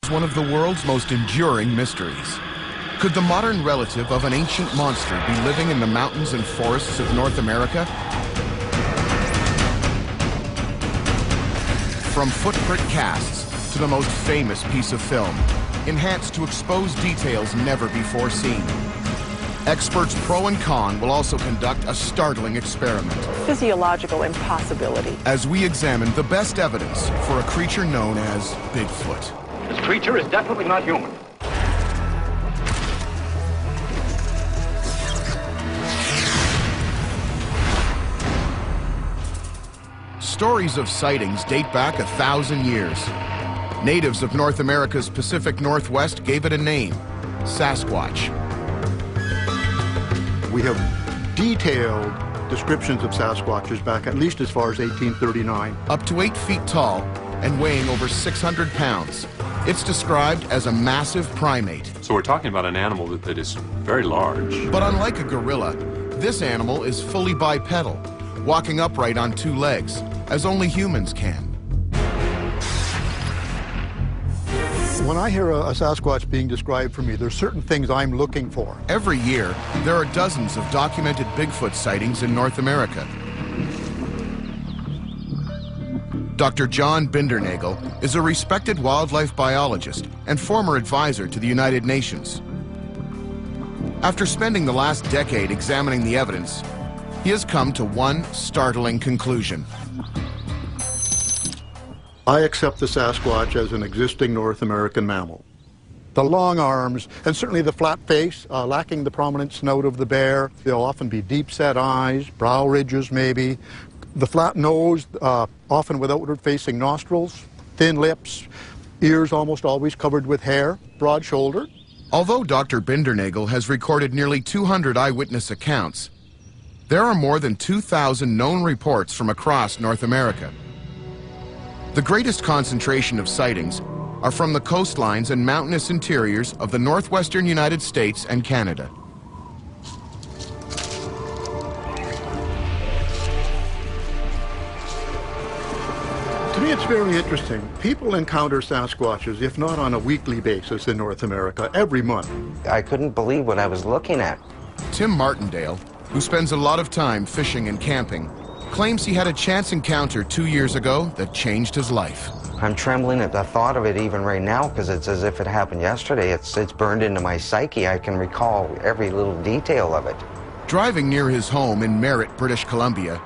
is one of the world's most enduring mysteries. Could the modern relative of an ancient monster be living in the mountains and forests of North America? From footprint casts to the most famous piece of film, enhanced to expose details never before seen. Experts pro and con will also conduct a startling experiment. Physiological impossibility. As we examine the best evidence for a creature known as Bigfoot. This creature is definitely not human. Stories of sightings date back 1,000 years. Natives of North America's Pacific Northwest gave it a name, Sasquatch. We have detailed descriptions of Sasquatches back at least as far as 1839. Up to 8 feet tall and weighing over 600 pounds, it's described as a massive primate. So we're talking about an animal that is very large. But unlike a gorilla, this animal is fully bipedal, walking upright on 2 legs, as only humans can. When I hear a Sasquatch being described for me, there's certain things I'm looking for. Every year, there are dozens of documented Bigfoot sightings in North America. Dr. John Bindernagel is a respected wildlife biologist and former advisor to the United Nations. After spending the last decade examining the evidence, he has come to one startling conclusion. I accept the Sasquatch as an existing North American mammal. The long arms, and certainly the flat face, lacking the prominent snout of the bear. There'll often be deep-set eyes, brow ridges maybe, the flat nose, often with outward-facing nostrils, thin lips, ears almost always covered with hair, broad shoulder. Although Dr. Bindernagel has recorded nearly 200 eyewitness accounts, there are more than 2,000 known reports from across North America. The greatest concentration of sightings are from the coastlines and mountainous interiors of the northwestern United States and Canada. To me, it's very interesting. People encounter Sasquatches, if not on a weekly basis in North America, every month. I couldn't believe what I was looking at. Tim Martindale, who spends a lot of time fishing and camping, claims he had a chance encounter 2 years ago that changed his life. I'm trembling at the thought of it even right now because it's as if it happened yesterday. It's burned into my psyche. I can recall every little detail of it. Driving near his home in Merritt, British Columbia,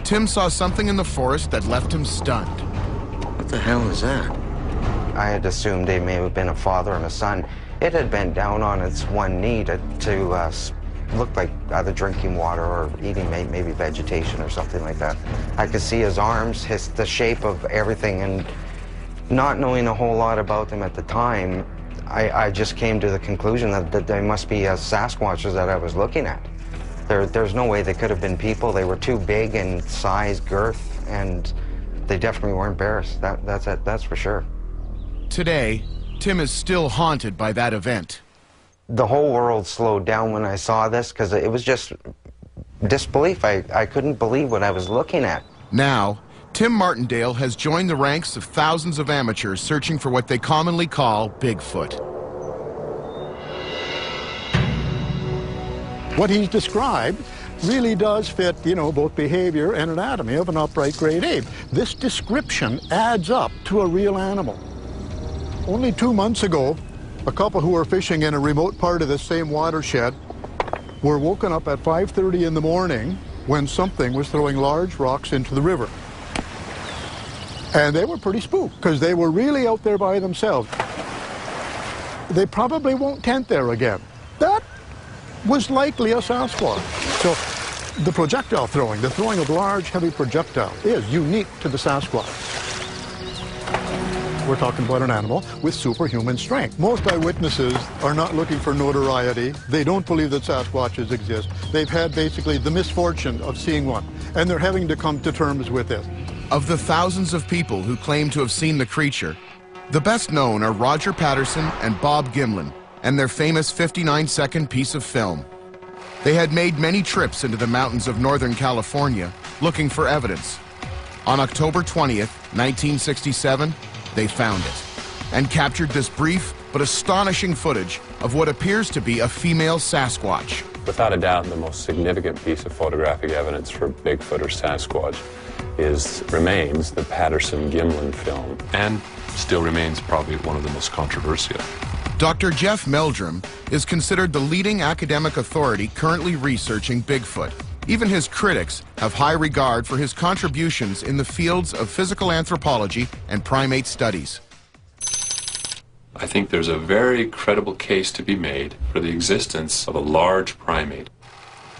Tim saw something in the forest that left him stunned. What the hell is that? I had assumed they may have been a father and a son. It had bent down on its one knee to looked like either drinking water or eating maybe vegetation or something like that. I could see his arms, the shape of everything, and not knowing a whole lot about them at the time, I just came to the conclusion that they must be Sasquatches that I was looking at. There's no way they could have been people. They were too big in size, girth, and they definitely weren't bears. That's for sure. Today, Tim is still haunted by that event. The whole world slowed down when I saw this because it was just disbelief. I couldn't believe what I was looking at. Now, Tim Martindale has joined the ranks of thousands of amateurs searching for what they commonly call Bigfoot. What he's described really does fit, you know, both behavior and anatomy of an upright great ape. This description adds up to a real animal. Only 2 months ago, a couple who were fishing in a remote part of this same watershed were woken up at 5:30 in the morning when something was throwing large rocks into the river. And they were pretty spooked because they were really out there by themselves. They probably won't tent there again. That was likely a Sasquatch. So the projectile throwing, the throwing of large, heavy projectile, is unique to the Sasquatch. We're talking about an animal with superhuman strength. Most eyewitnesses are not looking for notoriety. They don't believe that Sasquatches exist. They've had basically the misfortune of seeing one, and they're having to come to terms with it. Of the thousands of people who claim to have seen the creature, the best known are Roger Patterson and Bob Gimlin and their famous 59-second piece of film. They had made many trips into the mountains of Northern California looking for evidence. On October 20th, 1967, they found it. and captured this brief but astonishing footage of what appears to be a female Sasquatch. Without a doubt, the most significant piece of photographic evidence for Bigfoot or Sasquatch remains the Patterson-Gimlin film, and still remains probably one of the most controversial. Dr. Jeff Meldrum is considered the leading academic authority currently researching Bigfoot. Even his critics have high regard for his contributions in the fields of physical anthropology and primate studies. I think there's a very credible case to be made for the existence of a large primate.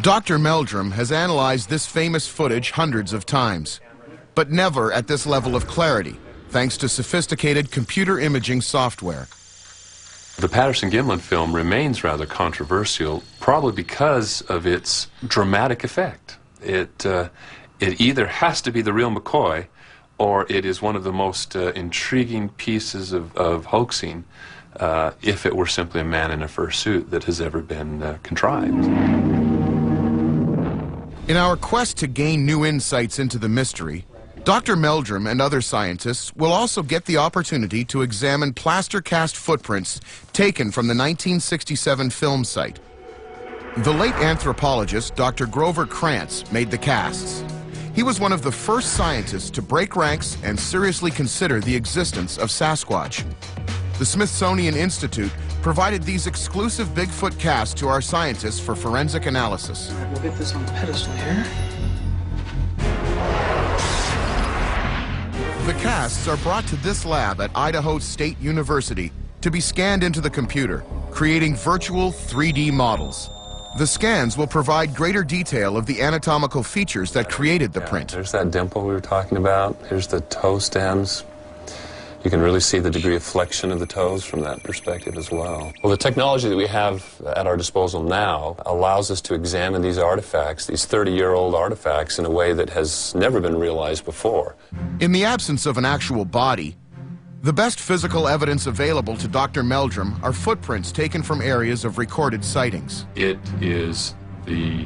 Dr. Meldrum has analyzed this famous footage hundreds of times, but never at this level of clarity, thanks to sophisticated computer imaging software. The Patterson-Gimlin film remains rather controversial, probably because of its dramatic effect. It either has to be the real McCoy, or it is one of the most intriguing pieces of hoaxing, if it were simply a man in a fursuit, that has ever been contrived. In our quest to gain new insights into the mystery, Dr. Meldrum and other scientists will also get the opportunity to examine plaster cast footprints taken from the 1967 film site. The late anthropologist Dr. Grover Krantz made the casts. He was one of the first scientists to break ranks and seriously consider the existence of Sasquatch. The Smithsonian Institute provided these exclusive Bigfoot casts to our scientists for forensic analysis. All right, we'll get this on the pedestal here. The casts are brought to this lab at Idaho State University to be scanned into the computer, creating virtual 3D models. The scans will provide greater detail of the anatomical features that created the print. There's that dimple we were talking about. Here's the toe stems. You can really see the degree of flexion of the toes from that perspective as well. Well, the technology that we have at our disposal now allows us to examine these artifacts, these 30-year-old artifacts, in a way that has never been realized before. In the absence of an actual body, the best physical evidence available to Dr. Meldrum are footprints taken from areas of recorded sightings. It is the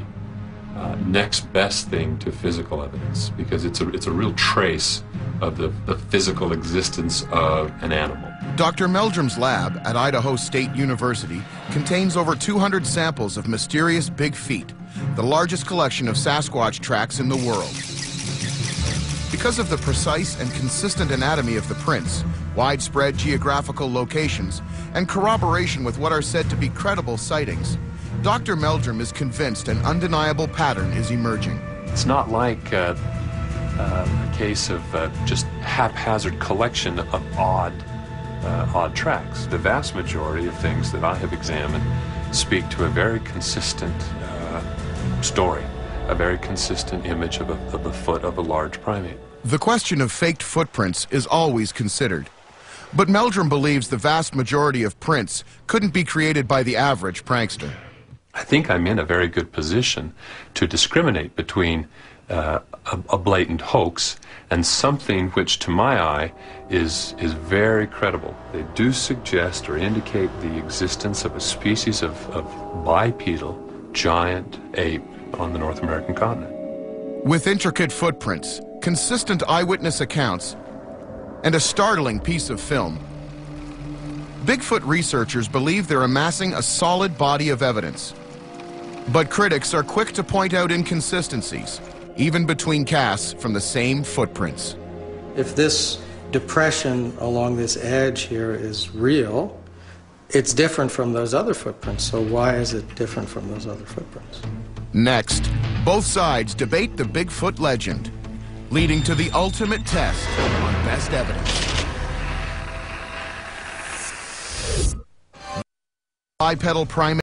next best thing to physical evidence, because it's a real trace of the physical existence of an animal. Dr. Meldrum's lab at Idaho State University contains over 200 samples of mysterious big feet, the largest collection of Sasquatch tracks in the world. Because of the precise and consistent anatomy of the prints, widespread geographical locations, and corroboration with what are said to be credible sightings, Dr. Meldrum is convinced an undeniable pattern is emerging. It's not like a case of just haphazard collection of odd tracks. The vast majority of things that I have examined speak to a very consistent story, a very consistent image of the foot of a large primate. The question of faked footprints is always considered, but Meldrum believes the vast majority of prints couldn't be created by the average prankster. I think I'm in a very good position to discriminate between a blatant hoax and something which, to my eye, is very credible. They do suggest or indicate the existence of a species of bipedal giant ape on the North American continent. With intricate footprints, consistent eyewitness accounts, and a startling piece of film, Bigfoot researchers believe they're amassing a solid body of evidence. But critics are quick to point out inconsistencies, even between casts from the same footprints. If this depression along this edge here is real, it's different from those other footprints. So why is it different from those other footprints? Next, both sides debate the Bigfoot legend, leading to the ultimate test on best evidence. Bipedal primate